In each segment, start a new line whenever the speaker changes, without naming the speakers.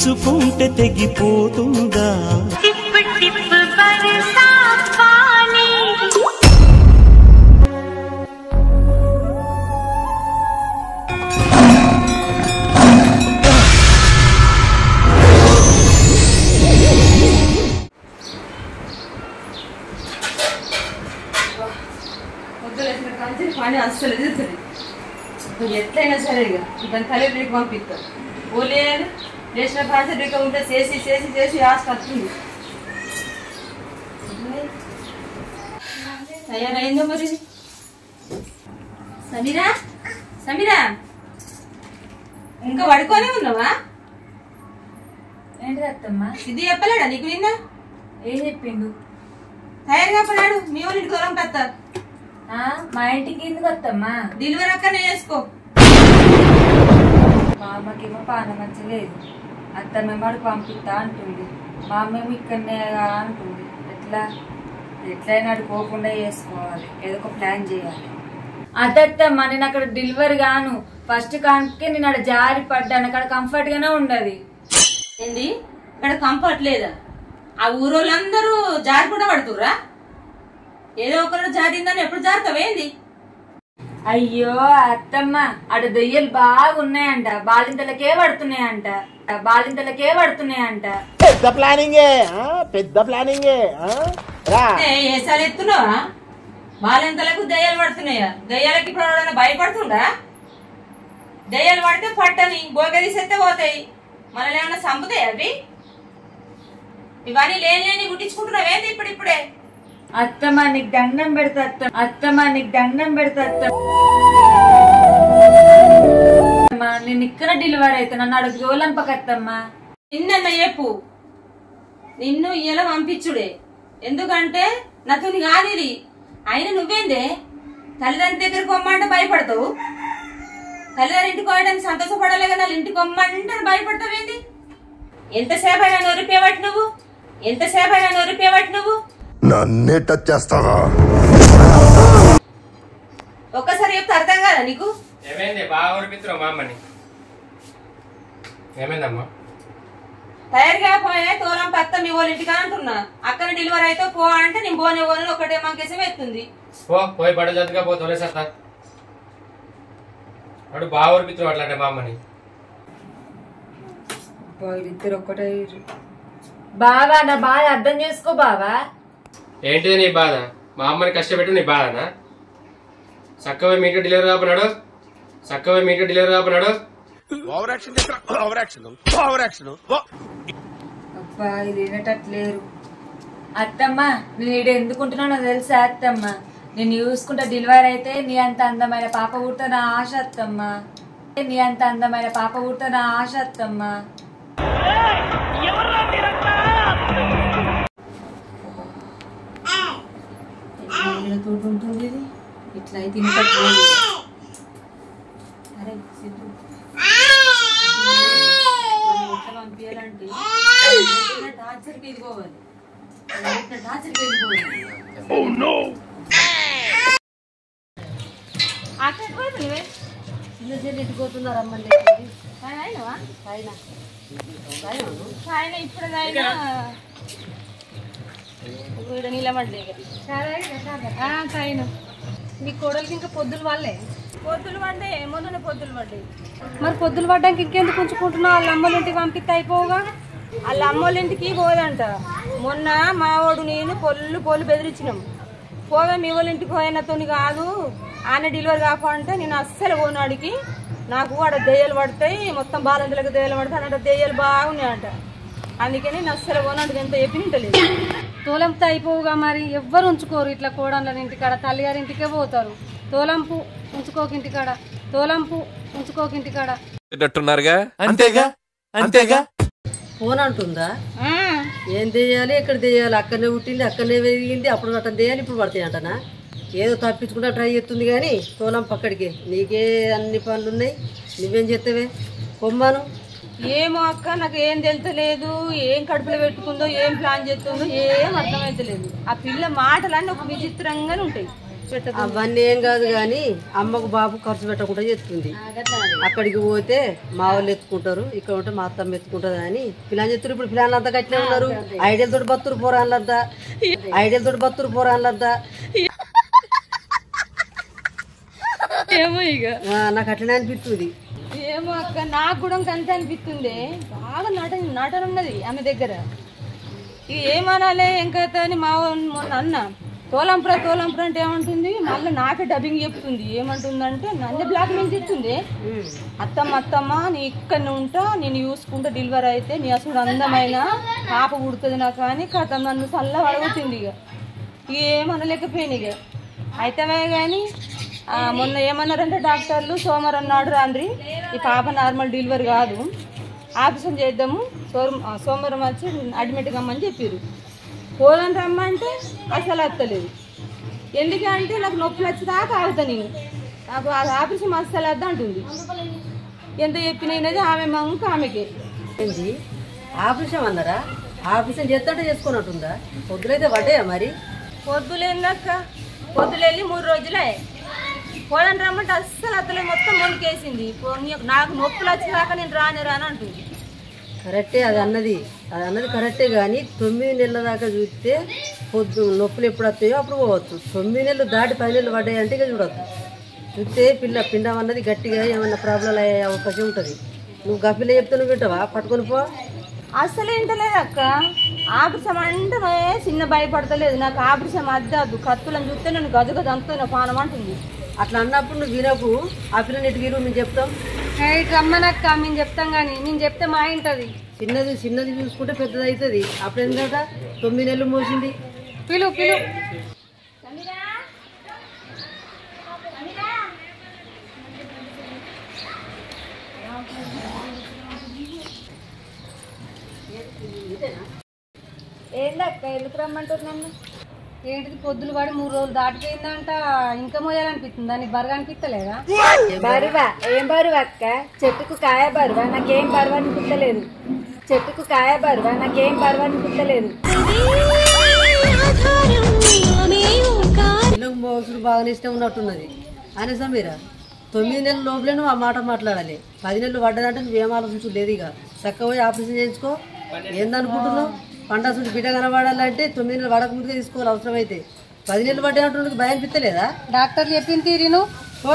గిచ్చుకుంటే తెగిపోతుందా
పని అస్సలు ఎదుగుతుంది ఎట్లయినా సరే ఇక దాని తల్లికి పంపిస్తా ఓలేదు చేసిన బాధ్యత ఉంటే చేసి చేసి చేసి ఆశ వస్తుంది తయారైందో మరి సమీరా సమీరా ఇంకా పడుకోనే ఉన్నావా
ఏంటి అత్తమ్మా
ఇది చెప్పలేడా నీకు నిన్న
ఏం చెప్పిండు
తయారుగా పడాడు మీ వాళ్ళ ఇంటికి దూరం పెడతా
మా ఇంటికి ఎందుకు అత్తమ్మా
డెలివరీ అక్కనే చేసుకో
మా అమ్మకేమో పాన మంచలేదు అత్తమ్మ వాడికి పంపిస్తా అంటుంది మా అమ్మేమో ఇక్కడనే అంటుంది ఎట్లయినా అడుకోకుండా చేసుకోవాలి ఏదో ఒక ప్లాన్ చేయాలి అదత్తమ్మా నేను అక్కడ డెలివరీ గాను ఫస్ట్ కానికే నేను అక్కడ జారి పడ్డాను అక్కడ కంఫర్ట్ గానే ఉండదు
ఏంది ఇక్కడ కంఫర్ట్ లేదా ఆ ఊరోళ్ళందరూ జారి కూడా పడుతుర్రా ఏదో ఒకరు జారిందని ఎప్పుడు జారుతావేంది
అయ్యో అత్తమ్మ అడ దెయ్యలు బాగున్నాయంట బాలింతలకే పడుతున్నాయంట
పెద్ద ప్లానింగే
ఏసాలు ఎత్తున్నావా బాలింతలకు దయ్యాలు పడుతున్నాయా దయ్యాలకి ఇప్పుడు ఎవరైనా భయపడుతుండా దయ్యాలు పడితే పట్టని గోగదీసేస్తే పోతాయి మనల్ని ఏమైనా చంపుతాయి అవి ఇవన్నీ లేని గుట్టించుకుంటున్నావేంది ఇప్పుడిప్పుడే
అత్తమ్మ నీకు దండం పెడతా నేను ఇక్కడ డెలివరీ అయితే నన్ను అడుగు జోలంపకత్తమ్మా
నిన్న చెప్పు నిన్ను ఇలా పంపించుడే ఎందుకంటే నాతోని కాదు ఇది అయినా నువ్వేందే తల్లిదండ్రి దగ్గరికి కొమ్మంటే భయపడతావు తల్లిదండ్రి ఇంటికి పోయడానికి సంతోషపడాలి కదా వాళ్ళ ఇంటికి కొమ్మంటే భయపడతావేంది ఎంతసేపు అయినా నొరిపేవాటి నువ్వు
నన్నే టచ్ చేస్తావా
ఒక్కసారి చెప్తే అర్థం కాదా నీకు
ఏమైంది బాగా ఓడిపిస్తున్నావు మా అమ్మని ఏమైందమ్మా
తయారుగా పోయే తోలం పత్త మీ వాళ్ళ ఇంటికి అంటున్నా అక్కడ డెలివరీ అయితే పో అంటే నేను పోనే ఒకటే మాకేసం ఎత్తుంది
పోయి బడ జతగా పో తోలేసా వాడు బాగా ఓడిపిస్తున్నావు అట్లాంటే మా అమ్మని
ఇద్దరు ఒక్కటే బావా నా బాధ అర్థం చేసుకో బావా
ఏంటిది నీ బాధ మా అమ్మని కష్టపెట్టు నీ బాధనా చక్కగా మీటర్ డెలివరీ కాపన్నాడు
అబ్బా ఇది వినటట్లేరు అత్తమ్మ నేను ఈడ ఎందుకుంటున్నానో తెలుసా అత్తమ్మ నేను చూసుకుంటా డెలివరీ అయితే నీ అంత అందమైన పాప పుడతా నా ఆశ అత్తమ్మ
తోటి ఉంటుంది ఇది ఇట్లా అయితే తినట్లేదు అరే సిద్ధు ఎట్లా పంపించాలంటే టార్చర్కి వెళ్ళిపోవాలి
పోతున్నారు అమ్మండి
ఇప్పుడు నిలబడ్డే
మీ కోడలికి ఇంకా పొద్దులు పడతాయి
మొన్న పొద్దులు పడ్డాయి
మరి పొద్దులు పడ్డానికి ఇంకెందుకు ఉంచుకుంటున్నావు వాళ్ళ అమ్మోళ్ళ ఇంటికి పంపిస్తే అయిపోగా
వాళ్ళ అమ్మోళ్ళ ఇంటికి పోదంట మొన్న మావాడు నేను పొల్లు బెదిరించినాం పోగా మీ వాళ్ళ ఇంటికి పోయినతోని కాదు ఆయన డెలివరీ కాకపోతే నేను అస్సలు పోనాడికి నాకు ఆడ దెయ్యాలు పడతాయి మొత్తం బాలంతలకు దెయ్యాలు పడతాయి అన్నట్టు దెయ్యాలు బాగున్నాయంట అందుకని నేను అస్సలు పోనాడికి ఎంత చెప్పినట్టలేదు
తోలంతో అయిపోవుగా మరి ఎవ్వరు ఉంచుకోరు ఇట్లా కోడళ్ళ ఇంటికాడ తల్లిగారి ఇంటికే పోతారు తోలంపు ఉంచుకోకింటికాడ
అంతేగా
ఫోన్ అంటుందా ఏం తెయ్యాలి ఎక్కడ తెయ్యాలి అక్కడనే పుట్టింది అక్కడనే పెరిగింది అప్పుడు అట్లా తెయ్యాలి ఇప్పుడు పడతాయి అంటనా ఏదో తప్పించుకుంటా ట్రై చేస్తుంది కానీ తోలం పక్కడికి నీకే అన్ని పనులు ఉన్నాయి నువ్వేం చేస్తావే పొమ్మను
ఏమో అక్క నాకు ఏం తెలుతలేదు ఏం కడుపులో పెట్టుకుందో ఏం ప్లాన్ చేస్తుందో ఏం అర్థమైతలేదు ఆ పిల్ల మాటలన్నీ ఒక విచిత్రంగానే ఉంటాయి
అవన్నీ ఏం కాదు కానీ అమ్మకు బాబు ఖర్చు పెట్టకుండా చేస్తుంది. అక్కడికి పోతే మా వాళ్ళు ఎత్తుకుంటారు, ఇక్కడ ఉంటే మా అత్తమ్మ ఎత్తుకుంటుంది అని పిల్లలు చెప్తారు. ఇప్పుడు పిల్లలు అంతా కట్టినే ఉన్నారు. ఐడియాలతోటి బతురు పోరాళ్ళద్దా, ఐడియాలతోటి బతురు పోరాళ్ళద్దా.
ఏమో ఇక
నాకు అట్లనే అనిపిస్తుంది.
ఏమో అక్క, నాకు కూడా అంతే అనిపిస్తుంది. బాగా నటన ఉన్నది ఆమె దగ్గర. ఇక ఏమనాలి ఇంకా అని మా మొన్న అన్న తోలంపురా అంటే ఏమంటుంది, మళ్ళీ నాకే డబ్బింగ్ చెప్తుంది. ఏమంటుందంటే నన్ను బ్లాక్ మెయిల్ చేస్తుంది. అత్తమ్మ నీ ఇక్కడ ఉంటా, నేను చూసుకుంటా, డెలివరీ అయితే నీ అసలు అందమైన పాప పుడుతుంది నాకు అని కథ నన్ను చల్ల అడుగుతుంది. ఇక ఏమనలేకపోయింది. ఇక అయితమే కానీ మొన్న ఏమన్నారంటే డాక్టర్లు సోమవారం నాడు రాండ్రి, ఈ పాప నార్మల్ డెలివరీ కాదు, ఆపరేషన్ చేద్దాము, సోమవారం వచ్చి అడ్మిట్ కమ్మని చెప్పారు. పోదని రమ్మంటే అసలు వస్తలేదు. ఎందుకంటే నాకు నొప్పులు వచ్చేదాకా ఆగుతా, నేను నాకు ఆపరేషన్ అస్సలు వద్ద అంటుంది. ఎంత చెప్పినది ఆమె మంక ఆమెకి.
ఏంటి ఆపరేషన్ అన్నారా? ఆపరేషన్ చేస్తుంటే చేసుకున్నట్టుందా? పొద్దులైతే పడ్డాయా మరి?
పొద్దులేక పొద్దులెళ్ళి 3 రోజులే. పోదని రమ్మంటే అస్సలు అత్తలే, మొత్తం మొనికేసింది. నాకు నొప్పులు వచ్చేదాకా నేను రాను అంటుంది.
కరెక్టే అది అన్నది కరెక్టే. కానీ 9 నెలల దాకా చూస్తే నొప్పులు ఎప్పుడు వస్తాయో అప్పుడు పోవచ్చు. 9 నెలలు దాటి 10 నెలలు పడ్డాయి అంటే ఇక చూడద్దు. చూస్తే పిండం అన్నది గట్టిగా ఏమన్నా ప్రాబ్లం అయ్యే అవకాశం ఉంటుంది. నువ్వు గఫిలో చెప్తే నువ్వు వింటావా? పట్టుకొని పో.
అస్సలు వింటలేదు అక్క. ఆపరేషన్ అంటే చిన్న భయపడతలేదు. నాకు ఆపరేషన్ అద్దద్దు, కత్తులను చూస్తే నేను గజగజ అంతా పానం అంటుంది.
అట్లా అన్నప్పుడు నువ్వు వినకు. ఆ పిల్లని ఇటు వీరు మేము చెప్తాం.
రమ్మనక్క మేము చెప్తాం, కానీ నేను చెప్తే మా ఇంటది.
చిన్నది చూసుకుంటే పెద్దది అవుతుంది. అప్పుడు ఎందుకంట 9 నెలలు మోసింది.
పిలు
ఏందక్క ఎందుకు రమ్మంటారు నన్ను?
ఏంటిది పొద్దులు పడి 3 రోజులు దాటిపోయిందంట. ఇంకా మోయాలనిపిస్తుంది. దానికి బరువు అనిపిస్తలేదా?
బరువా? ఏం బరువు అక్క? చెట్టుకు కాయ బరువా? నాకేం బరువు అనిపిస్తలేదు. చెట్టుకు కాయ బరువా? నాకేం బరువు అనిపిస్తలేదు.
పిల్లలకు మోసుడు బాగానే ఇష్టం ఉన్నట్టున్నది. అనే సమీరా 9 నెలల లోపలే నువ్వు ఆ మాట మాట్లాడాలి. 10 నెలలు పడ్డదంటే నువ్వేం ఆలోచించలేదు. ఇక చక్కగా పోయి ఆపరేషన్ చేయించుకో. ఏందనుకుంటున్నావు? పండాసుడు బిడ్డ కనబడాలంటే 9 నెలలు పడకముందుగా తీసుకోవాలి. అవసరం అయితే 10 నెలలు పడ్డేటప్పుడు భయం అనిపిస్తలేదా?
డాక్టర్ చెప్పింది తీరిను.
ఓ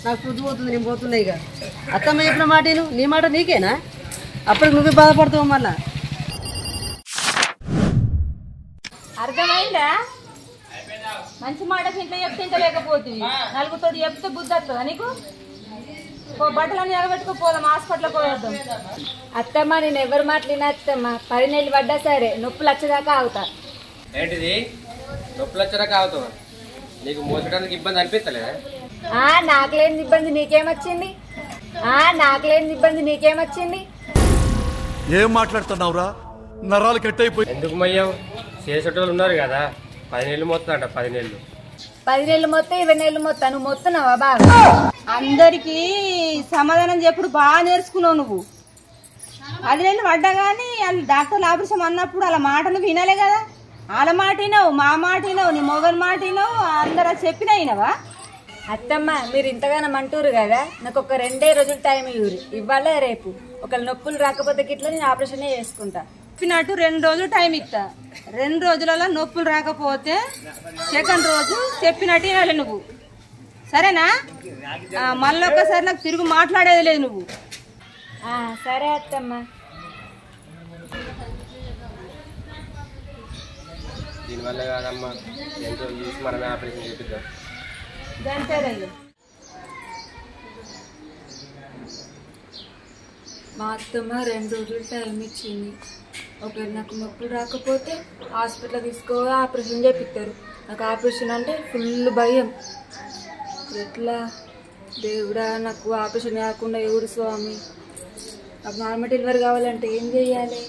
నాకు పొద్దు పోతుంది, నేను పోతున్నా. ఇక అత్తమ్మ చెప్పిన మాట నీ మాట నీకేనా? అప్పటికి నువ్వే బాధపడతావు మళ్ళా.
అర్థమైందా? మంచి మాట ఇంట్లో చెప్తే లేకపోతుంది. నలుగురితో చెప్తే బుద్ధి వస్తుందా నీకు? బట్టలన్నీ ఎగబెట్టుకోపోదాం, హాస్పిటల్కి పోయేద్దాం.
అత్తమ్మ నేను ఎవరు మాట్లాడినా అత్తమ్మ 10 నెలలు పడ్డా సరే నొప్పులు వచ్చేదాకా ఆగుతా.
ఏంటిది నొప్పులు వచ్చేదాకా ఆగుతావా? నీకు మోసడానికి ఇబ్బంది అనిపిస్తలేదా?
నాకు లేని ఇబ్బంది నీకేమొచ్చింది?
ఏం మాట్లాడుతున్నావురా? నరాలు కట్టయిపోయి
ఎందుకు మయ్యావు? చేసేటోళ్ళు ఉన్నారు కదా. 10 నెలలు మొత్తం 10 నెలలు
10 నెలలు మొత్తం 20 నెలలు మొత్తం నువ్వు మొత్తున్నావా బాగా?
అందరికి సమాధానం చెప్పుడు బాగా నేర్చుకున్నావు నువ్వు. 10 నెలలు పడ్డా కానీ డాక్టర్లు ఆపరేషన్ అన్నప్పుడు అలా మాటను వినాలే కదా. వాళ్ళ మాట వినవు, మా మాట వినవు, నీ మొగని మాట వినవు, అందరూ చెప్పినా వినవా?
అత్తమ్మ మీరు ఇంతగానం అంటారు కదా, నాకు ఒక 2 రోజులు టైం ఇవ్వరు. ఇవాళ రేపు ఒకళ్ళ నొప్పులు రాకపోతే గిట్లా నేను ఆపరేషనే చేసుకుంటా.
చెప్పినట్టు 2 రోజులు టైం ఇస్తా. 2 రోజులలో నొప్పులు రాకపోతే 2nd రోజు చెప్పినట్టు వినాలి నువ్వు. సరేనా? మళ్ళీ ఒక్కసారి నాకు తిరుగు మాట్లాడేది లేదు నువ్వు.
సరే అత్తమ్మ.
దీనివల్ల కాదమ్మా, ఎంతో చూసి మనమే ఆపరేషన్ చేపిద్దాం.
మా అత్తమ్మ 2 రోజులు టైం ఇచ్చింది. ఒకవేళ నాకు నొప్పులు రాకపోతే హాస్పిటల్ తీసుకో ఆపరేషన్ చేపిస్తారు. నాకు ఆపరేషన్ అంటే ఫుల్ భయం. ఎట్లా దేవుడా నాకు ఆపరేషన్ కాకుండా ఎవడు స్వామి? నాకు నార్మల్ డెలివరీ కావాలంటే ఏం చేయాలి?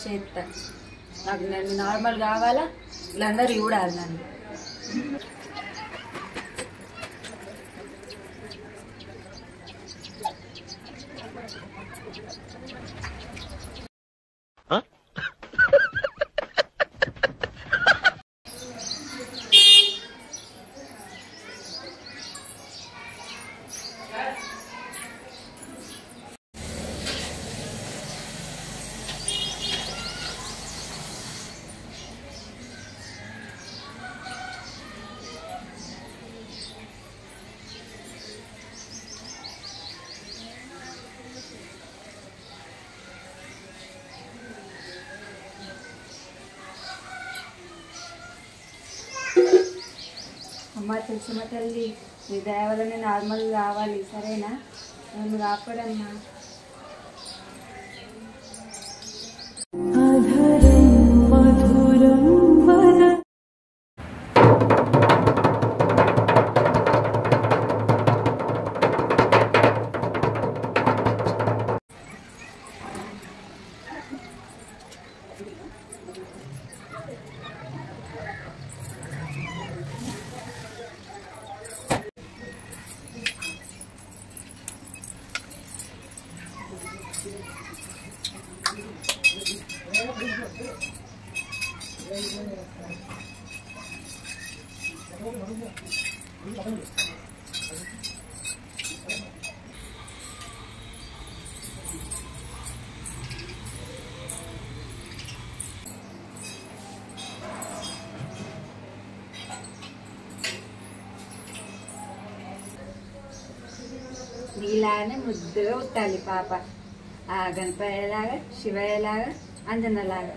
చేస్తా. నాకు నన్ను నార్మల్ కావాలా? వీళ్ళందరూ చూడాలి నన్ను. అమ్మ తులసమ్మ తల్లి నీ దయ వల్ల నార్మల్ కావాలి, సరేనా? నన్ను కాపాడమ్మా. నీలానే ముద్దుగా ఉట్టాలి పాప, ఆ గణపయ్యలాగా, శివయ్యలాగా, అంజనలాగా.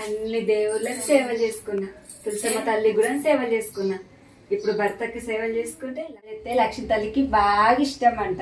అన్ని దేవుళ్ళకి సేవ చేసుకున్నా, తులసమ్మ తల్లి కూడా సేవ చేసుకున్నా. ఇప్పుడు భర్తకి సేవలు చేసుకుంటే లక్ష్మీ తల్లికి బాగా ఇష్టం అంట.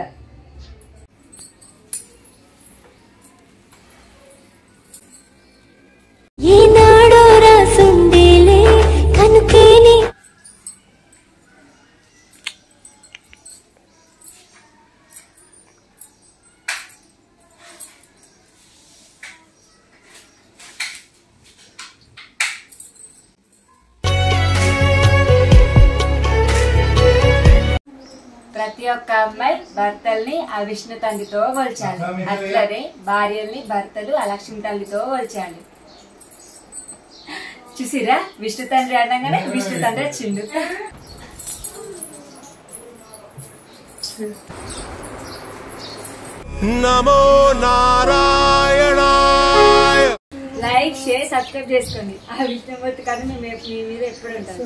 ప్రతి ఒక్క అమ్మాయి భర్తల్ని ఆ విష్ణు తండ్రితో పోల్చాలి, అట్లనే భార్యల్ని భర్తలు ఆ లక్ష్మీ తల్లితో పోల్చాలి. చూసిరా, విష్ణు తండ్రి అనగానే విష్ణు తండ్రి వచ్చిండు.
నమో నారాయణాయ.
లైక్, షేర్, సబ్స్క్రైబ్ చేసుకోండి. ఆ విష్ణుమూర్తి కథ మీ మీద ఎప్పుడు ఉంటారు.